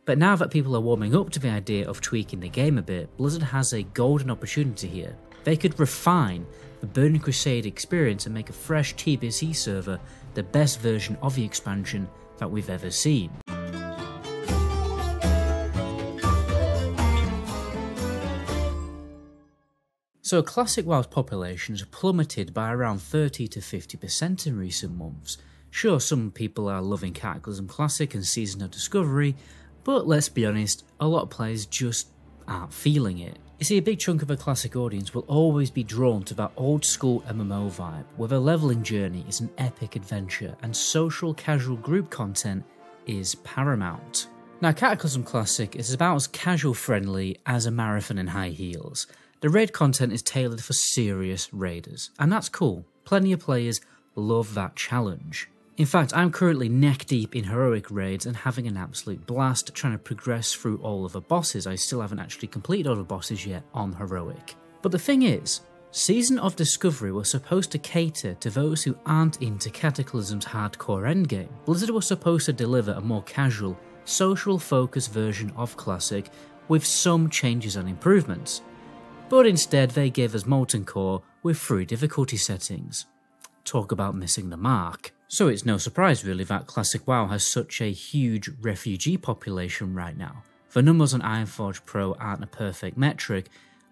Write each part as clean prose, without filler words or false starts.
But now that people are warming up to the idea of tweaking the game a bit, Blizzard has a golden opportunity here. They could refine the Burning Crusade experience and make a fresh TBC server the best version of the expansion that we've ever seen. So Classic WoW's population has plummeted by around 30 to 50% in recent months. Sure, some people are loving Cataclysm Classic and Season of Discovery, but let's be honest, a lot of players just aren't feeling it. You see, a big chunk of a Classic audience will always be drawn to that old school MMO vibe, where the leveling journey is an epic adventure and social casual group content is paramount. Now Cataclysm Classic is about as casual friendly as a marathon in high heels. The raid content is tailored for serious raiders, and that's cool. Plenty of players love that challenge. In fact, I'm currently neck deep in heroic raids and having an absolute blast trying to progress through all of the bosses. I still haven't actually completed all the bosses yet on heroic. But the thing is, Season of Discovery was supposed to cater to those who aren't into Cataclysm's hardcore endgame. Blizzard was supposed to deliver a more casual, social focused version of Classic with some changes and improvements. But instead they gave us Molten Core with 3 difficulty settings. Talk about missing the mark. So it's no surprise really that Classic WoW has such a huge refugee population right now. The numbers on Ironforge Pro aren't a perfect metric,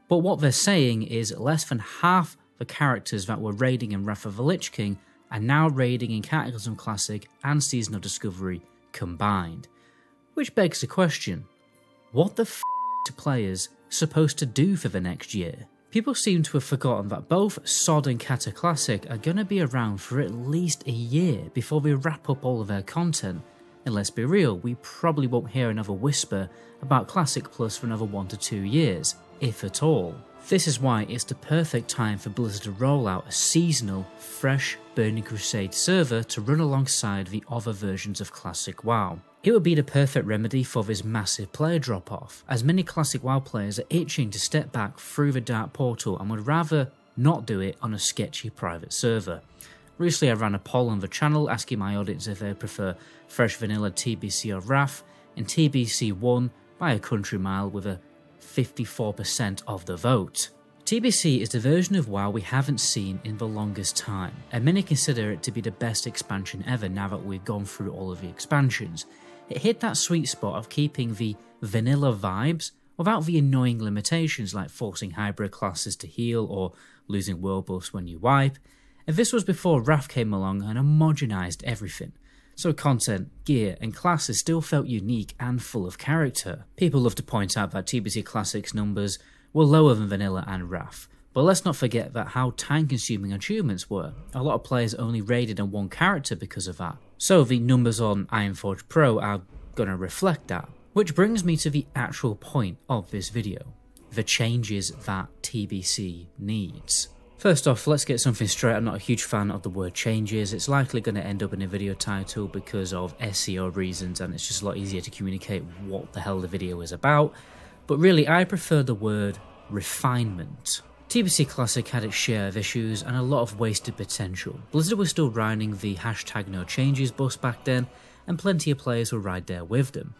but what they're saying is less than half the characters that were raiding in Wrath of the Lich King are now raiding in Cataclysm Classic and Season of Discovery combined. Which begs the question, what the f*** are players supposed to do for the next year? People seem to have forgotten that both SOD and Cataclassic are going to be around for at least a year before we wrap up all of their content, and let's be real, we probably won't hear another whisper about Classic Plus for another 1 to 2 years, if at all. This is why it's the perfect time for Blizzard to roll out a seasonal, fresh Burning Crusade server to run alongside the other versions of Classic WoW. It would be the perfect remedy for this massive player drop off, as many Classic WoW players are itching to step back through the dark portal and would rather not do it on a sketchy private server. Recently I ran a poll on the channel asking my audience if they prefer fresh vanilla TBC or Wrath, and TBC won by a country mile with a 54% of the vote. TBC is the version of WoW we haven't seen in the longest time, and many consider it to be the best expansion ever now that we've gone through all of the expansions. It hit that sweet spot of keeping the vanilla vibes without the annoying limitations like forcing hybrid classes to heal or losing world buffs when you wipe, and this was before Wrath came along and homogenized everything. So content, gear and classes still felt unique and full of character. People love to point out that TBC Classic's numbers were lower than Vanilla and Wrath, but let's not forget that how time consuming achievements were. A lot of players only raided on one character because of that. So the numbers on Ironforge Pro are going to reflect that. Which brings me to the actual point of this video, the changes that TBC needs. First off, let's get something straight, I'm not a huge fan of the word changes. It's likely going to end up in a video title because of SEO reasons, and it's just a lot easier to communicate what the hell the video is about. But really, I prefer the word refinement. TBC Classic had its share of issues and a lot of wasted potential. Blizzard was still riding the #NoChanges bus back then, and plenty of players will ride there with them.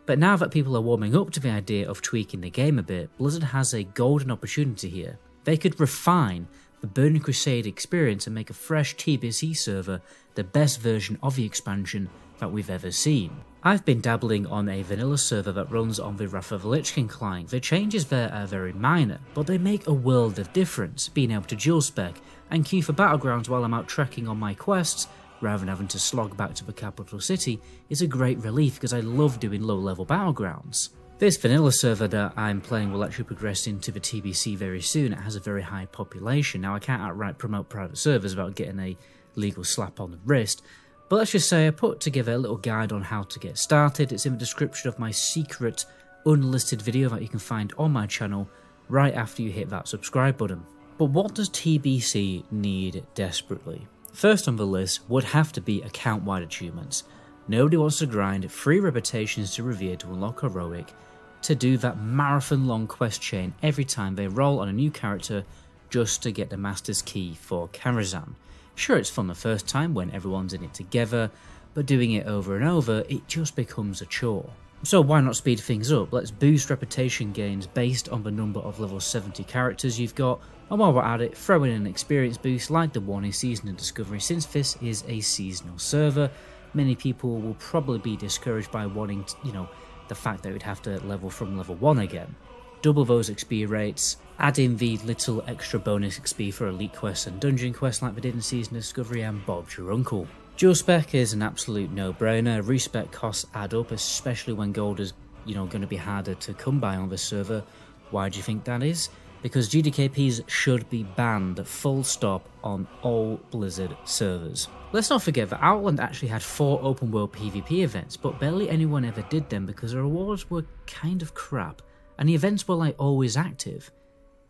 But now that people are warming up to the idea of tweaking the game a bit, Blizzard has a golden opportunity here. They could refine the Burning Crusade experience and make a fresh TBC server the best version of the expansion that we've ever seen. I've been dabbling on a vanilla server that runs on the Wrath of the Lich King client. The changes there are very minor, but they make a world of difference. Being able to dual spec and queue for battlegrounds while I'm out trekking on my quests, rather than having to slog back to the capital city, is a great relief because I love doing low level battlegrounds. This vanilla server that I'm playing will actually progress into the TBC very soon. It has a very high population. Now I can't outright promote private servers without getting a legal slap on the wrist, but let's just say I put together a little guide on how to get started. It's in the description of my secret unlisted video that you can find on my channel right after you hit that subscribe button. But what does TBC need desperately? First on the list would have to be account-wide achievements. Nobody wants to grind 3 reputations to Revere to unlock heroic, to do that marathon-long quest chain every time they roll on a new character just to get the Master's Key for Karazhan. Sure, it's fun the first time when everyone's in it together, but doing it over and over, it just becomes a chore. So why not speed things up? Let's boost reputation gains based on the number of level 70 characters you've got, and while we're at it, throw in an experience boost like the one in Season of Discovery. Since this is a seasonal server, many people will probably be discouraged by wanting to, the fact that we'd have to level from level 1 again. Double those XP rates, add in the little extra bonus XP for elite quests and dungeon quests like we did in Season of Discovery, and Bob's your uncle. Dual spec is an absolute no-brainer. Respec costs add up, especially when gold is, going to be harder to come by on this server. Why do you think that is? Because GDKPs should be banned full stop on all Blizzard servers. Let's not forget that Outland actually had 4 open world PvP events, but barely anyone ever did them because the rewards were kind of crap, and the events were like always active.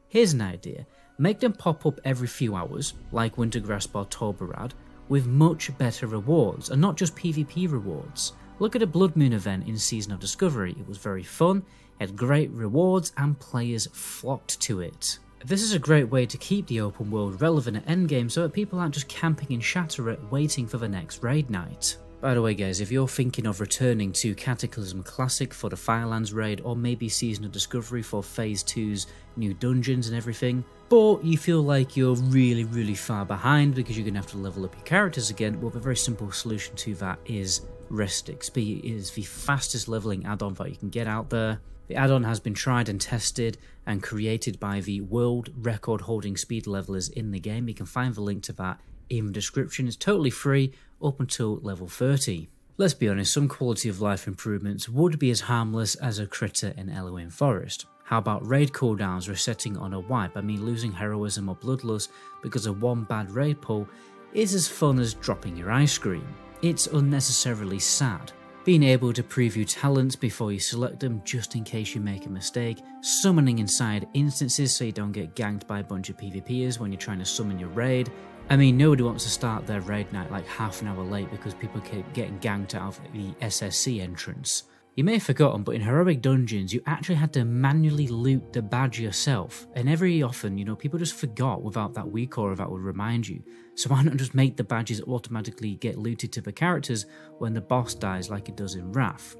Here's an idea: make them pop up every few hours, like Wintergrasp or Torberad, with much better rewards, and not just PvP rewards. Look at a Blood Moon event in Season of Discovery. It was very fun, had great rewards, and players flocked to it. This is a great way to keep the open world relevant at endgame so that people aren't just camping in Shattered waiting for the next raid night. By the way guys, if you're thinking of returning to Cataclysm Classic for the Firelands raid, or maybe Season of Discovery for Phase 2's new dungeons and everything, but you feel like you're really far behind because you're going to have to level up your characters again, well, the very simple solution to that is Rest XP. It is the fastest leveling add-on that you can get out there. The add-on has been tried and tested and created by the world record holding speed levelers in the game. You can find the link to that in the description. It's totally free up until level 30. Let's be honest, some quality of life improvements would be as harmless as a critter in Elohim Forest. How about raid cooldowns resetting on a wipe? I mean, losing heroism or bloodlust because of one bad raid pull is as fun as dropping your ice cream. It's unnecessarily sad. Being able to preview talents before you select them just in case you make a mistake, summoning inside instances so you don't get ganked by a bunch of PvPers when you're trying to summon your raid. I mean, nobody wants to start their raid night like half an hour late because people keep getting ganked out of the SSC entrance. You may have forgotten, but in heroic dungeons you actually had to manually loot the badge yourself, and every often, people just forgot without that weak aura that would remind you. So why not just make the badges automatically get looted to the characters when the boss dies like it does in Wrath?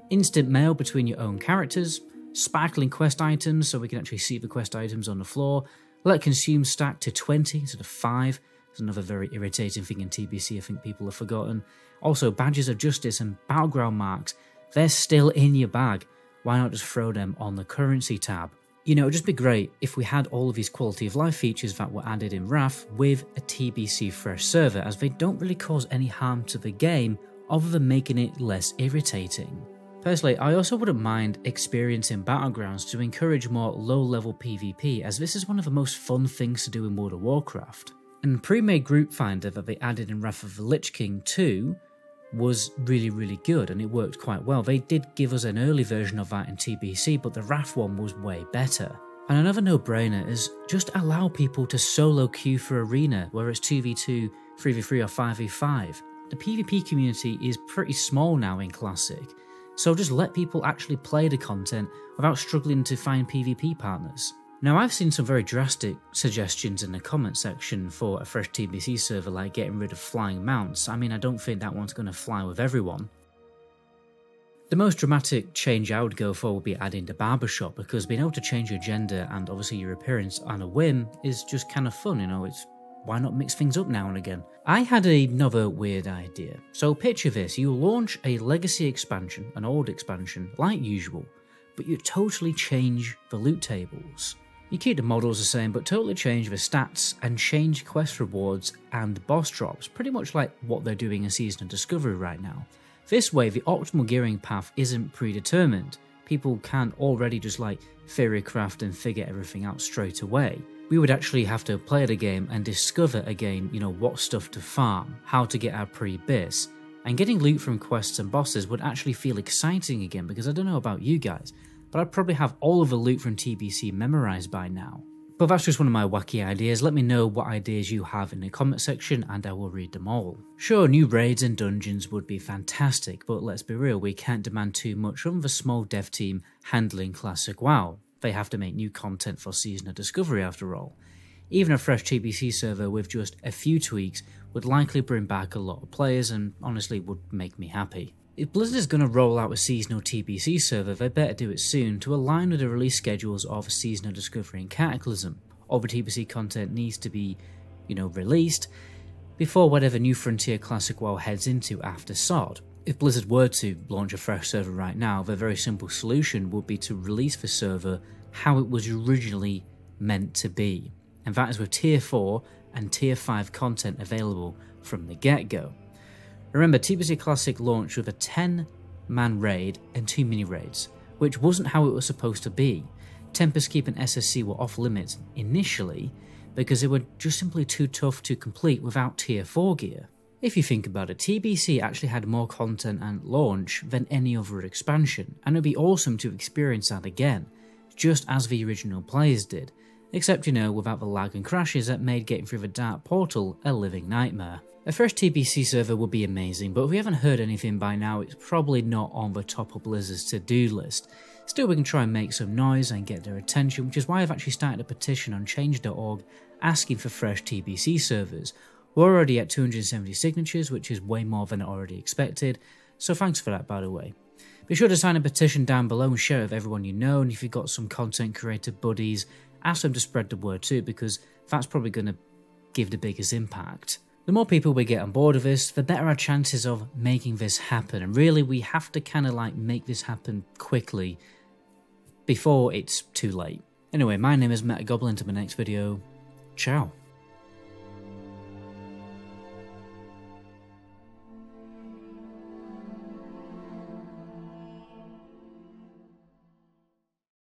Instant mail between your own characters, sparkling quest items so we can actually see the quest items on the floor, let consume stack to 20 instead of 5. It's another very irritating thing in TBC I think people have forgotten. Also, badges of justice and battleground marks, they're still in your bag. Why not just throw them on the currency tab? It would just be great if we had all of these quality of life features that were added in Wrath with a TBC Fresh server, as they don't really cause any harm to the game other than making it less irritating. Personally, I also wouldn't mind experiencing Battlegrounds to encourage more low-level PvP, as this is one of the most fun things to do in World of Warcraft. And pre-made group finder that they added in Wrath of the Lich King 2 was really good, and it worked quite well. They did give us an early version of that in TBC, but the Wrath one was way better. And another no-brainer is just allow people to solo queue for Arena, whether it's 2v2, 3v3 or 5v5. The PvP community is pretty small now in Classic, so just let people actually play the content without struggling to find PvP partners. Now, I've seen some very drastic suggestions in the comment section for a Fresh TBC server, like getting rid of flying mounts. I mean, I don't think that one's going to fly with everyone. The most dramatic change I would go for would be adding the barbershop, because being able to change your gender and obviously your appearance on a whim is just kind of fun, why not mix things up now and again? I had another weird idea. So picture this, you launch a legacy expansion, an old expansion, like usual, but you totally change the loot tables. You keep the models the same, but totally change the stats and change quest rewards and boss drops, pretty much like what they're doing in Season of Discovery right now. This way, the optimal gearing path isn't predetermined. People can't already just theorycraft and figure everything out straight away. We would actually have to play the game and discover again, what stuff to farm, how to get our pre-bits, and getting loot from quests and bosses would actually feel exciting again, because I don't know about you guys, but I'd probably have all of the loot from TBC memorized by now. But that's just one of my wacky ideas. Let me know what ideas you have in the comment section and I will read them all. Sure, new raids and dungeons would be fantastic, but let's be real, we can't demand too much from the small dev team handling Classic WoW. They have to make new content for Season of Discovery after all. Even a Fresh TBC server with just a few tweaks would likely bring back a lot of players and honestly would make me happy. If Blizzard is going to roll out a seasonal TBC server, they better do it soon to align with the release schedules of Seasonal Discovery and Cataclysm. All the TBC content needs to be, released before whatever new frontier Classic WoW heads into after SOD. If Blizzard were to launch a fresh server right now, the very simple solution would be to release the server how it was originally meant to be, and that is with Tier 4 and Tier 5 content available from the get-go. Remember, TBC Classic launched with a 10-man raid and 2 mini-raids, which wasn't how it was supposed to be. Tempest Keep and SSC were off limits initially because they were just simply too tough to complete without Tier 4 gear. If you think about it, TBC actually had more content at launch than any other expansion, and it would be awesome to experience that again, just as the original players did, except without the lag and crashes that made getting through the Dark Portal a living nightmare. A fresh TBC server would be amazing, but if we haven't heard anything by now, it's probably not on the top of Blizzard's to-do list. Still, we can try and make some noise and get their attention, which is why I've actually started a petition on change.org asking for fresh TBC servers. We're already at 270 signatures, which is way more than I already expected, so thanks for that, by the way. Be sure to sign a petition down below and share it with everyone you know, and if you've got some content creator buddies, ask them to spread the word too, because that's probably going to give the biggest impact. The more people we get on board with this, the better our chances of making this happen, and really we have to make this happen quickly before it's too late. Anyway, my name is Metagoblin. Until my next video, ciao.